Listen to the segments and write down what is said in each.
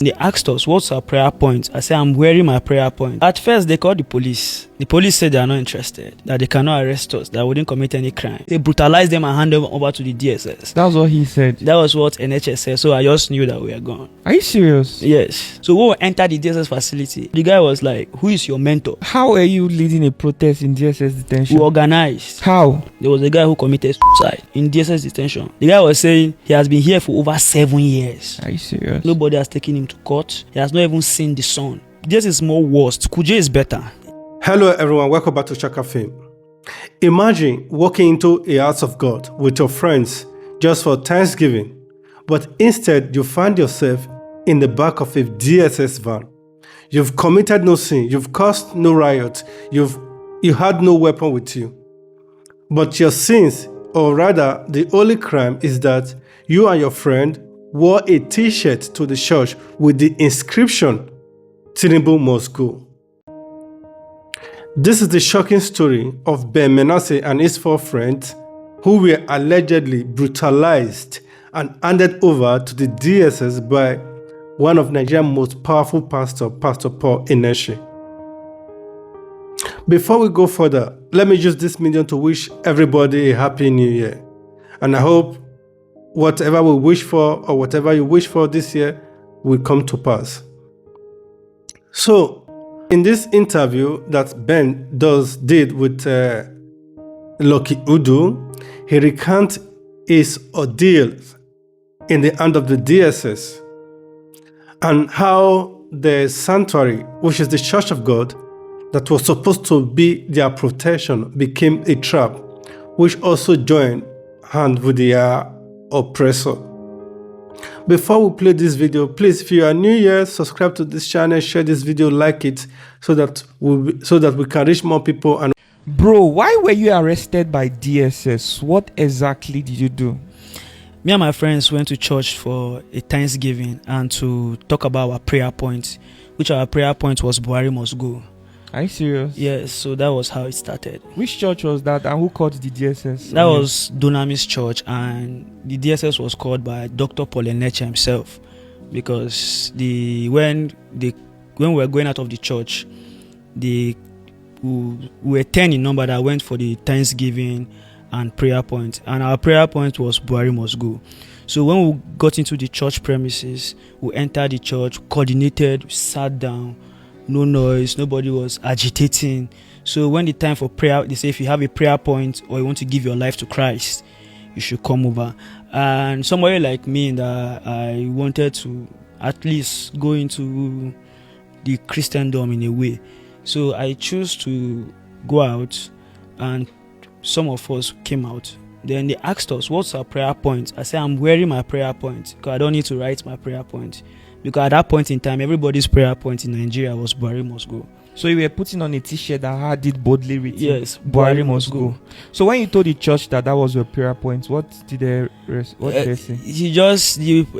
They asked us, what's our prayer point? I said, I'm wearing my prayer point. At first, they called the police. The police said they are not interested, that they cannot arrest us, that we didn't commit any crime. They brutalized them and handed them over to the DSS. That's what he said. That was what NHS said, so I just knew that we were gone. Are you serious? Yes. So when we entered the DSS facility, the guy was like, who is your mentor? How are you leading a protest in DSS detention? We organized. How? There was a guy who committed suicide in DSS detention. The guy was saying he has been here for over 7 years. Are you serious? Nobody has taken him to court. He has not even seen the sun. This is more worst. Kuje is better. Hello everyone, welcome back to Chaka Fame. Imagine walking into a house of God with your friends just for Thanksgiving, but instead you find yourself in the back of a DSS van. You've committed no sin, you've caused no riot, you had no weapon with you. But your sins, or rather the only crime, is that you and your friend wore a t-shirt to the church with the inscription, Tinubu must go. This is the shocking story of Ben Menasse and his 4 friends who were allegedly brutalized and handed over to the DSS by one of Nigeria's most powerful pastors, Pastor Paul Eneche. Before we go further, let me use this medium to wish everybody a happy new year. And I hope whatever we wish for or whatever you wish for this year will come to pass. So, in this interview that Ben did with Lucky Udu, he recounts his ordeal in the hand of the DSS and how the sanctuary, which is the Church of God, that was supposed to be their protection, became a trap, which also joined hand with their oppressor. Before we play this video, please, if you are new here, subscribe to this channel, share this video, like it, so that we can reach more people. And Bro, why were you arrested by DSS? What exactly did you do? Me and my friends went to church for a Thanksgiving and to talk about our prayer point, which our prayer point was Buhari must go. Are you serious? Yes, so that was how it started. Which church was that and who called the DSS? That was Dunamis Church, and the DSS was called by Dr. Paul Eneche himself, because when we were going out of the church, we were 10 in number that went for the Thanksgiving and prayer point, and our prayer point was Buhari must go. So when we got into the church premises, we entered the church, coordinated, sat down, no noise, nobody was agitating. So when the time for prayer, they say if you have a prayer point or you want to give your life to Christ, you should come over. And somebody like me, that I wanted to at least go into the Christendom in a way, so I chose to go out, and some of us came out. Then they asked us, what's our prayer point? I said, I'm wearing my prayer point because I don't need to write my prayer point, because at that point in time, everybody's prayer point in Nigeria was Buhari must go. So you were putting on a t-shirt that had it boldly written, yes, Buhari must go. So when you told the church that was your prayer point, what did they say?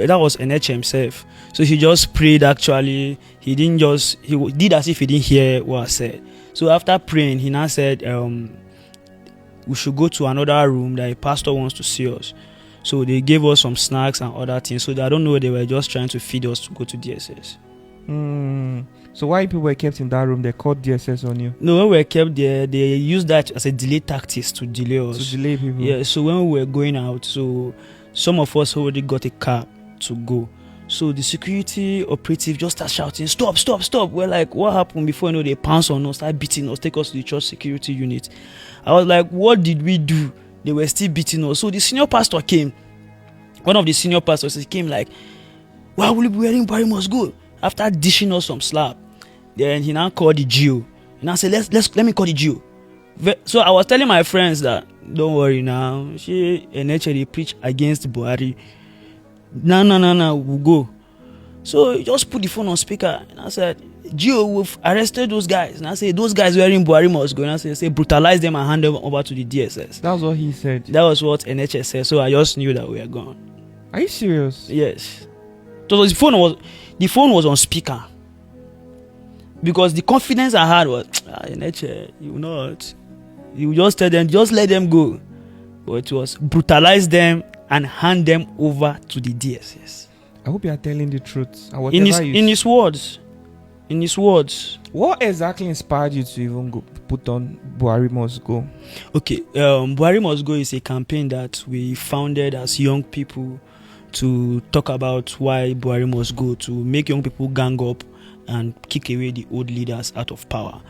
That was NH himself. So he just prayed. Actually, he did as if he didn't hear what I said. So after praying, he now said, we should go to another room that a pastor wants to see us. So they gave us some snacks and other things. So I don't know, they were just trying to feed us to go to DSS. So why people were kept in that room? They called DSS on you? No, when we were kept there, they used that as a delay tactics to delay us. To delay people? Yeah, so when we were going out, so some of us already got a car to go. So the security operative just started shouting, stop, stop, stop. We're like, what happened? Before you know, they pounced on us, started beating us, take us to the church security unit. I was like, what did we do? They were still beating us. So the senior pastor came. One of the senior pastors, he came like, why will you be wearing Buhari must go? After dishing us some slap, then he now called the GO. He now said, let me call the GO. So I was telling my friends that, don't worry now, she NHA preach against Buhari. No, we'll go. So he just put the phone on speaker, and I said, GO, we've arrested those guys. And I said, those guys wearing Buhari must go. And I said, brutalize them and hand them over to the DSS. That's what he said. That was what NHS said. So I just knew that we were gone. Are you serious? Yes. So the phone was on speaker, because the confidence I had was, NHS, you just tell them, just let them go. But it was brutalize them and hand them over to the DSS. I hope you are telling the truth. And In whatever in his words. In his words. What exactly inspired you to even go put on Buhari Must Go? Okay, Buhari Must Go is a campaign that we founded as young people to talk about why Buhari must go, to make young people gang up and kick away the old leaders out of power.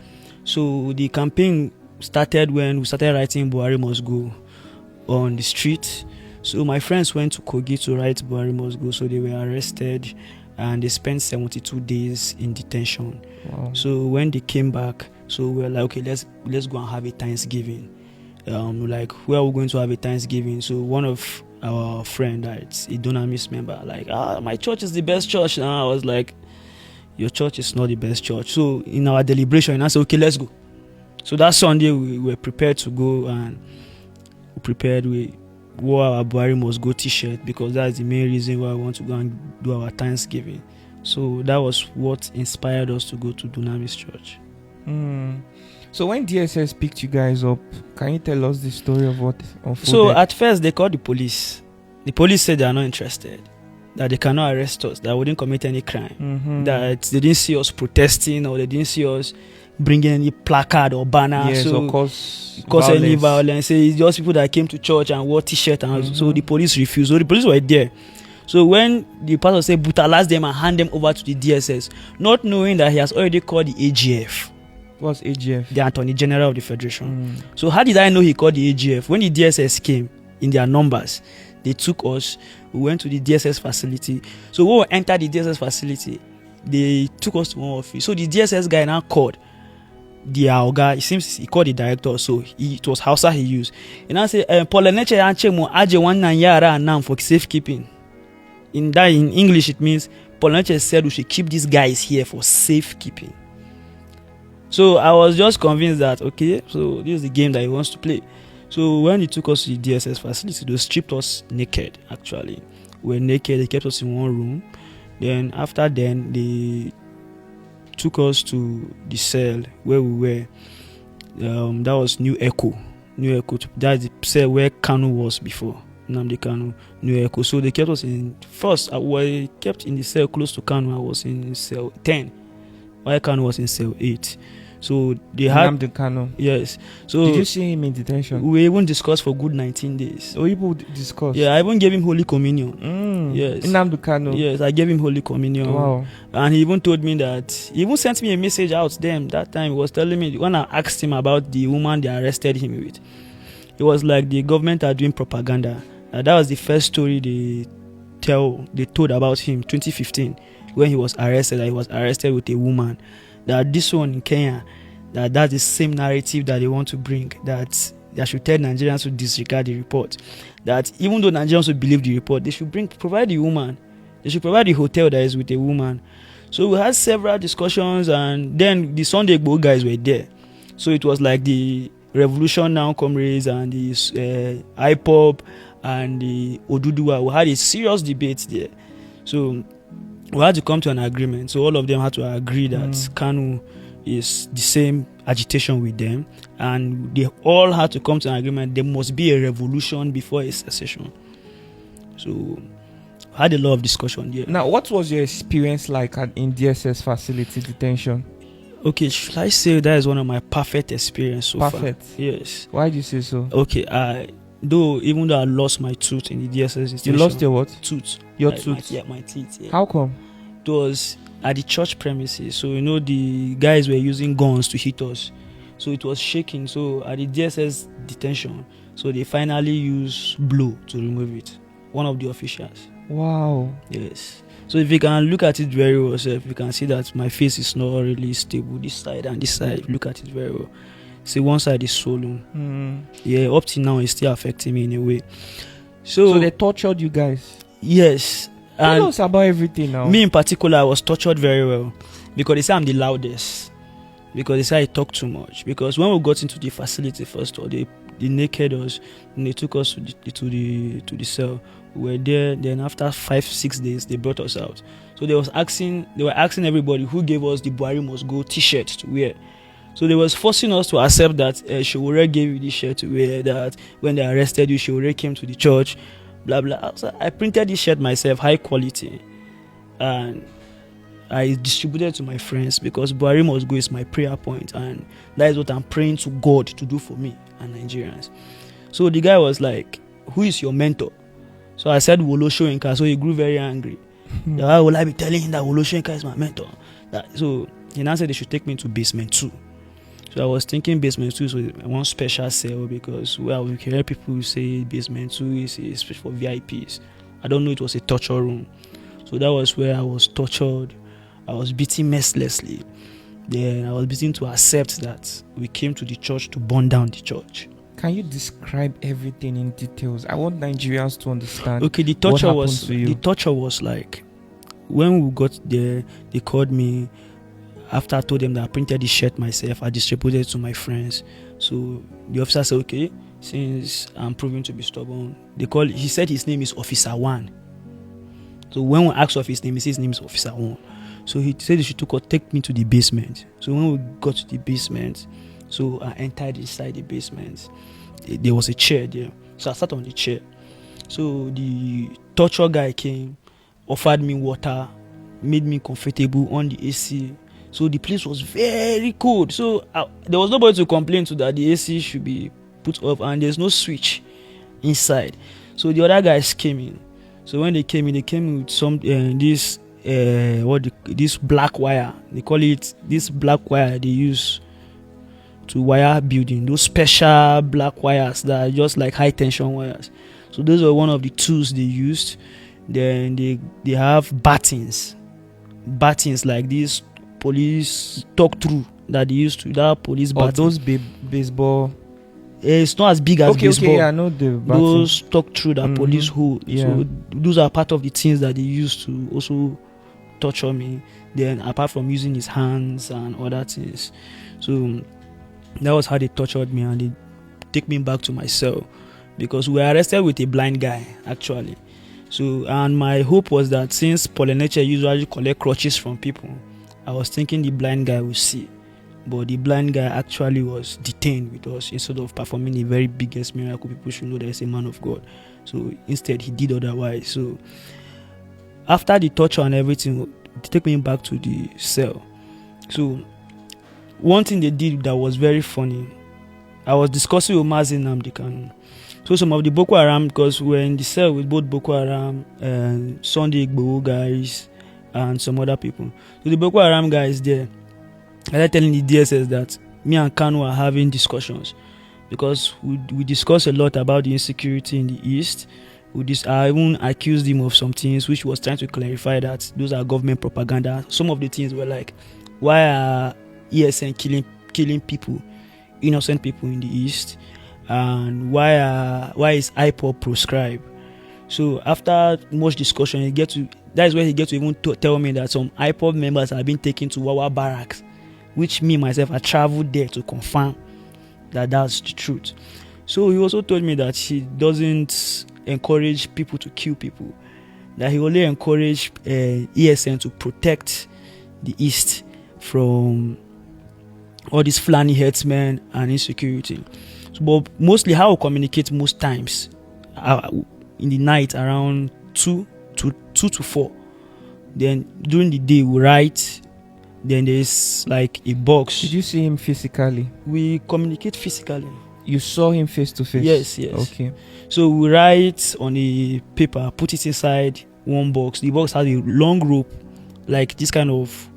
So the campaign started when we started writing Buhari Must Go on the street. So my friends went to Kogi to write Buhari Must Go, so they were arrested and they spent 72 days in detention. Wow. So when they came back, so we were like, okay, let's go and have a Thanksgiving. Like, where are we going to have a Thanksgiving? So one of our friend, that's a Dunamis member, like, my church is the best church. And I was like, your church is not the best church. So in our deliberation, I said, okay, let's go. So that Sunday we were prepared to go, and we wore our Buhari Must Go t-shirt, because that's the main reason why we want to go and do our Thanksgiving. So that was what inspired us to go to Dunamis Church. So when DSS picked you guys up, can you tell us the story of what unfolded? So at first they called the police. The police said they are not interested, that they cannot arrest us, that we didn't commit any crime, that they didn't see us protesting, or they didn't see us bringing any placard or banner. Yes, so of course, any violence. Say it's just people that came to church and wore t-shirt, and so the police refused. So the police were there. So when the pastor said brutalize them and hand them over to the DSS, not knowing that he has already called the AGF. What's AGF? The Attorney General of the Federation. So how did I know he called the AGF? When the DSS came in their numbers, they took us. We went to the DSS facility. So when we entered the DSS facility, they took us to one office. So the DSS guy now called the guy. It seems he called the director. So it was Hausa he used. And I said, "Poleneche anchemo aje wannan yara now for safekeeping." In English, it means Poleneche said we should keep these guys here for safekeeping. So I was just convinced that, okay, so this is the game that he wants to play. So when he took us to the DSS facility, they stripped us naked, actually. We were naked, they kept us in one room. Then after then, they took us to the cell where we were. That was New Echo. That's the cell where Kanu was before. Nnamdi Kanu, New Echo. So they kept us in, first, I was kept in the cell close to Kanu. I was in cell 10, while Kanu was in cell 8. So they had Nnamdi Kanu. Yes. So did you see him in detention? We even discussed for good 19 days. Oh, you discussed? Yeah, I even gave him Holy Communion. Yes. Nnamdi Kanu. Yes, I gave him Holy Communion. Wow. And he even told me that, he even sent me a message out them that time. He was telling me, when I asked him about the woman they arrested him with, it was like the government are doing propaganda. That was the first story they told about him, 2015, when he was arrested. That he was arrested with a woman. That this one in Kenya, that's the same narrative that they want to bring, that they should tell Nigerians to disregard the report. That even though Nigerians will believe the report, they should provide the woman. They should provide the hotel that is with a woman. So we had several discussions, and then the Sunday Igboho guys were there. So it was like the Revolution Now comrades and the IPOB and the Oduduwa. We had a serious debate there. So we had to come to an agreement. So all of them had to agree that Kanu is the same agitation with them, and they all had to come to an agreement. There must be a revolution before a secession. So we had a lot of discussion there. Now, what was your experience like in DSS facility detention? Okay, should I say that is one of my perfect experience so Perfect. far? Yes. Why do you say so? Okay, even though I lost my tooth in the DSS detention. You lost your what? Tooth. Your tooth? My teeth. Yeah. How come? It was at the church premises. So, the guys were using guns to hit us. So it was shaking. So at the DSS detention, so they finally used blow to remove it. One of the officials. Wow. Yes. So if you can look at it very well, you can see that my face is not really stable. This side and this side, look at it very well. See, one side is swollen. Yeah, up till now, it's still affecting me in a way. So they tortured you guys? Yes. Tell us about everything now. Me in particular, I was tortured very well because they say I'm the loudest. Because they say I talk too much. Because when we got into the facility first, or they naked us and they took us to the cell. We were there. Then after 5-6 days, they brought us out. So they were asking everybody who gave us the Buhari Must Go T-shirt to wear. So they was forcing us to accept that Shewore gave you this shirt to wear. That when they arrested you, Shewore came to the church. Blah blah. So I printed this shirt myself, high quality. and I distributed to my friends because Buhari must go is my prayer point, and that is what I'm praying to God to do for me and Nigerians. So the guy was like, "Who is your mentor?" So I said Wolo Soyinka. So he grew very angry. Why will I be telling him that Wolo Soyinka is my mentor? So he now said they should take me to basement 2. So I was thinking basement 2 is one special cell because we hear people say basement 2 is for VIPs. I don't know, it was a torture room. So that was where I was tortured. I was beaten mercilessly. Then I was beaten to accept that we came to the church to burn down the church. Can you describe everything in details? I want Nigerians to understand. Okay, the torture was like, when we got there, they called me. After I told them that I printed the shirt myself, I distributed it to my friends. So the officer said, "Okay, since I'm proving to be stubborn," he said his name is Officer 1. So when we asked of his name, he said his name is Officer 1. So he said they should take me to the basement. So when we got to the basement, so I entered inside the basement. There was a chair there. So I sat on the chair. So the torture guy came, offered me water, made me comfortable on the AC. So the place was very cold. So there was nobody to complain to that the AC should be put off, and there's no switch inside. So the other guys came in. So when they came in with some this black wire. They call it this black wire they use to wire building. Those special black wires that are just like high tension wires. So those were one of the tools they used. Then they have battens like this police talk through that they used to that police baton. Those baseball. It's not as big as baseball. Okay, I know the baton. Those talk through that police hold. Yeah. So those are part of the things that they used to also torture me. Then apart from using his hands and other things, so that was how they tortured me, and they take me back to my cell because we were arrested with a blind guy actually. So, and my hope was that since Polynesia usually collect crutches from people, I was thinking the blind guy would see, but the blind guy actually was detained with us instead of performing the very biggest miracle. People should know there is a man of God. So instead he did otherwise. So after the torture and everything, they take me back to the cell. So one thing they did that was very funny, I was discussing with Mazi Nnamdi Kanu. So some of the Boko Haram, because we were in the cell with both Boko Haram and Sunday Igboho guys and some other people. So the Boko Haram guys there, I started telling the DSS that me and Kanu are having discussions because we discuss a lot about the insecurity in the East. I even accused him of some things which was trying to clarify that those are government propaganda. Some of the things were like, why are ESN killing people, innocent people in the East, and why is IPOB proscribed? So after much discussion, that is where he gets to even tell me that some IPOB members have been taken to Wawa barracks, which me myself I traveled there to confirm that that's the truth. So he also told me that he doesn't encourage people to kill people, that he only encourage ESN to protect the East from all these Fulani herdsmen and insecurity. So, but mostly how we communicate most times in the night around 2 to 4. Then during the day we write. Then there's like a box. Did you see him physically? We communicate physically. You saw him face to face? Yes. Okay. So we write on a paper, put it inside one box. The box has a long rope, like this kind of,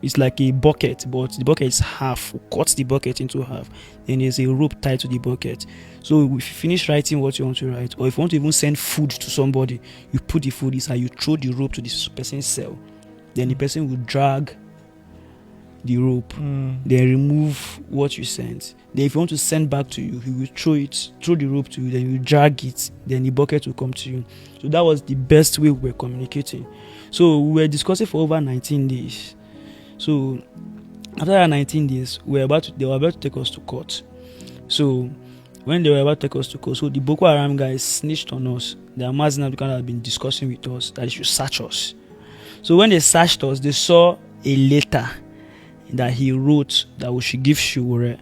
it's like a bucket, but the bucket is half. We cut the bucket into half. Then there's a rope tied to the bucket. So if you finish writing what you want to write, or if you want to even send food to somebody, you put the food inside, you throw the rope to this person's cell. Then the person will drag the rope, then remove what you sent. Then if you want to send back to you, he will throw the rope to you, then you drag it, then the bucket will come to you. So that was the best way we were communicating. So we were discussing for over 19 days. So after that 19 days, they were about to take us to court. So when they were about to take us to court, so the Boko Haram guys snitched on us. The Mazi Nnamdi Kanu had been discussing with us that they should search us. So when they searched us, they saw a letter that he wrote that we should give Shiwore.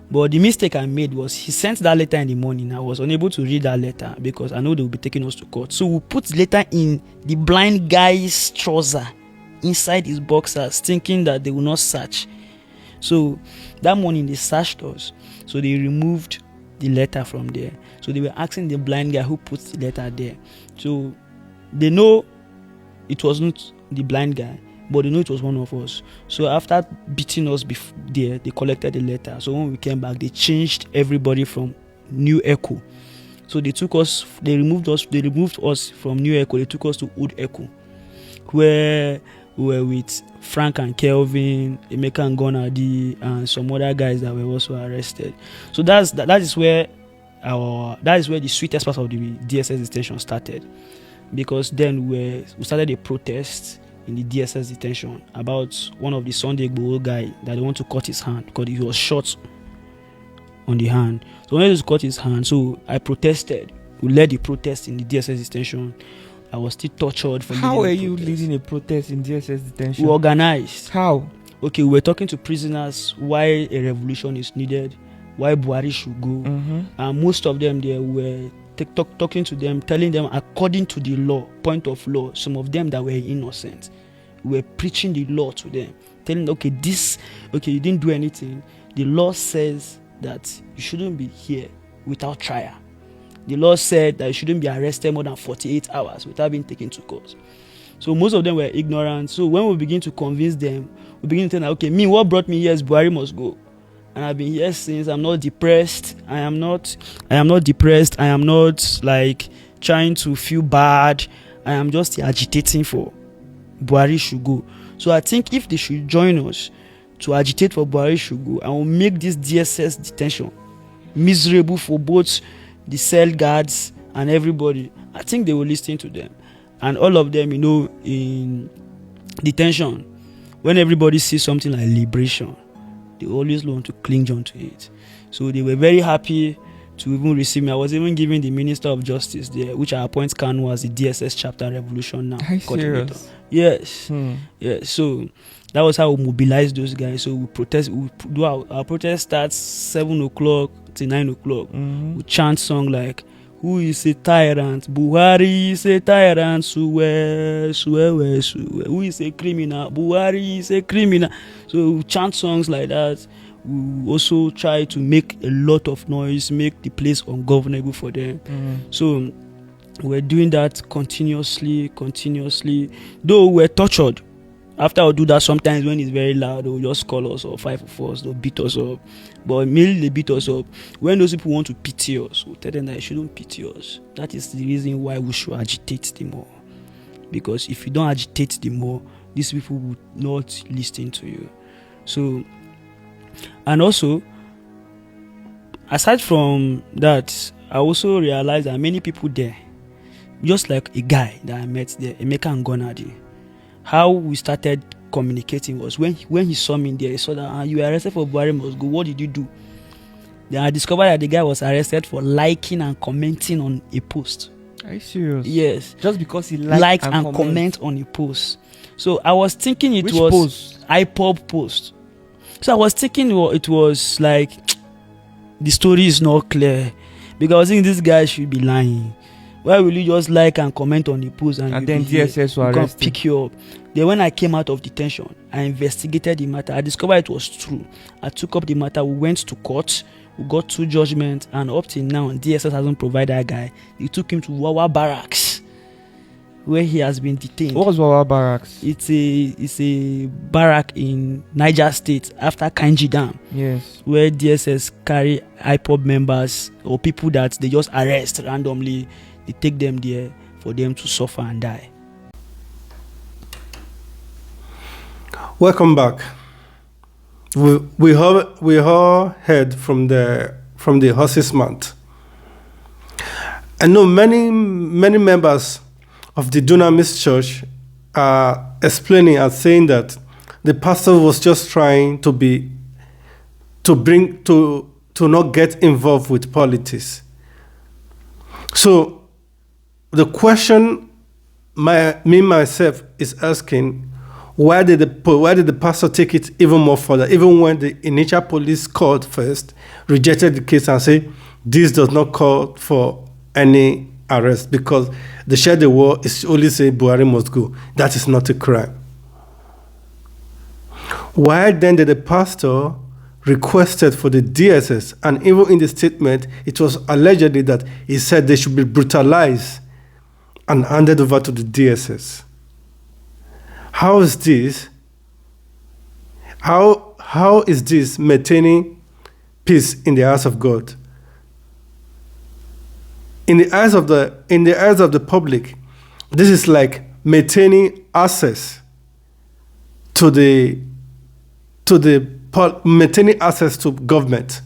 But the mistake I made was he sent that letter in the morning. I was unable to read that letter because I know they will be taking us to court. So we put the letter in the blind guy's trouser inside his boxers, thinking that they will not search. So that morning they searched us. So they removed the letter from there. So they were asking the blind guy who put the letter there. So they know it wasn't the blind guy, but they know it was one of us. So after beating us there, they collected the letter. So when we came back, they changed everybody from New Echo. So they removed us from New Echo. They took us to Old Echo, where we were with Frank and Kelvin, Emeka and Gonadi, and some other guys that were also arrested. So that is where the sweetest part of the DSS detention started, because then we started a protest in the DSS detention about one of the Sunday Igboho guy that they want to cut his hand because he was shot on the hand. So when they cut his hand, so I protested. We led the protest in the DSS detention. I was still tortured for How are leading you the protest. leading a protest in DSS detention? We organized. How? Okay, we were talking to prisoners why a revolution is needed, why Buhari should go. And most of them there were talking to them, telling them according to the law, point of law, some of them that were innocent. We were preaching the law to them, telling them, you didn't do anything. The law says that you shouldn't be here without trial. The law said that you shouldn't be arrested more than 48 hours without being taken to court. So most of them were ignorant. So when we begin to convince them, we begin to tell them, what brought me here is Buhari must go. And I've been here since. I'm not depressed. I am not depressed. I am not like trying to feel bad. I am just agitating for Buhari should go. So I think if they should join us to agitate for Buhari should go, and we'll make this DSS detention miserable for both the cell guards and everybody, I think they will listen to them. And all of them, in detention, when everybody sees something like liberation, they always want to cling on to it. So they were very happy to even receive me. I was even given the Minister of Justice there, which I appoint Kanu as the DSS chapter revolution now. Are you serious? Yes. Yes. So that was how we mobilized those guys. So we protest. We do our protest starts 7 o'clock to 9 o'clock. We chant song like, "Who is a tyrant? Buhari is a tyrant. Suwe. Who is a criminal? Buhari is a criminal." So we chant songs like that. We also try to make a lot of noise, make the place ungovernable for them. So we're doing that continuously. Though we're tortured. After I do that, sometimes when it's very loud, they'll just call us, or 5 of us, they'll beat us up. But mainly they beat us up. When those people want to pity us, we'll tell them that they shouldn't pity us. That is the reason why we should agitate them more. Because if you don't agitate them more, these people will not listen to you. So, and also, aside from that, I also realized that many people there, just like a guy that I met there, Emeka and Gonadi, how we started communicating was when he saw me there, he saw that you were arrested for Buhari must go. What did you do? Then I discovered that the guy was arrested for liking and commenting on a post. Are you serious? Yes. Just because he liked and comment on a post. So I was thinking Which was post? IPOB post. So I was thinking it was like the story is not clear, because I was thinking this guy should be lying. Why will you just like and comment on the post and then DSS will arrest pick you up? Then when I came out of detention, I investigated the matter. I discovered it was true. I took up the matter. We went to court. We got 2 judgments, and up till now, DSS hasn't provided that guy. They took him to Wawa Barracks, where he has been detained. What was Wawa Barracks? It's a barrack in Niger State after Kainji Dam. Yes. Where DSS carry IPOB members or people that they just arrest randomly. They take them there for them to suffer and die. Welcome back. We all heard from the horse's mouth. I know many members of the Dunamis Church are explaining and saying that the pastor was just trying to not get involved with politics. So the question myself is asking, Why did the pastor take it even more further, even when the initial police court first rejected the case and say this does not call for any arrest because the share the war is only saying Buhari must go. That is not a crime. Why then did the pastor requested for the DSS, and even in the statement, it was allegedly that he said they should be brutalized and handed over to the DSS? How is this? How is this maintaining peace in the house of God? In the eyes of the public, this is like maintaining access maintaining access to government.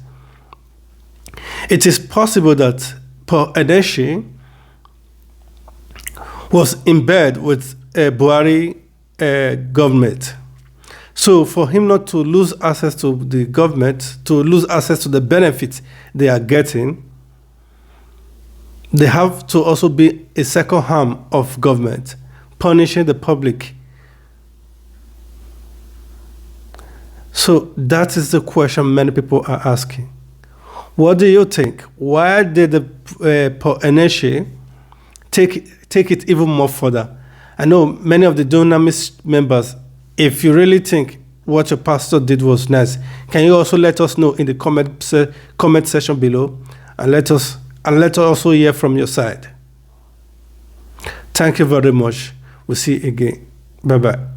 It is possible that Paul Eneshi was in bed with a Buhari government. So for him not to lose access to the government, to lose access to the benefits they are getting, they have to also be a second arm of government, punishing the public. So that is the question many people are asking. What do you think? Why did the Paul Eneshi take it even more further? I know many of the Dunamis members, if you really think what your pastor did was nice, can you also let us know in the comment section below, and let us also hear from your side. Thank you very much. We'll see you again. Bye-bye.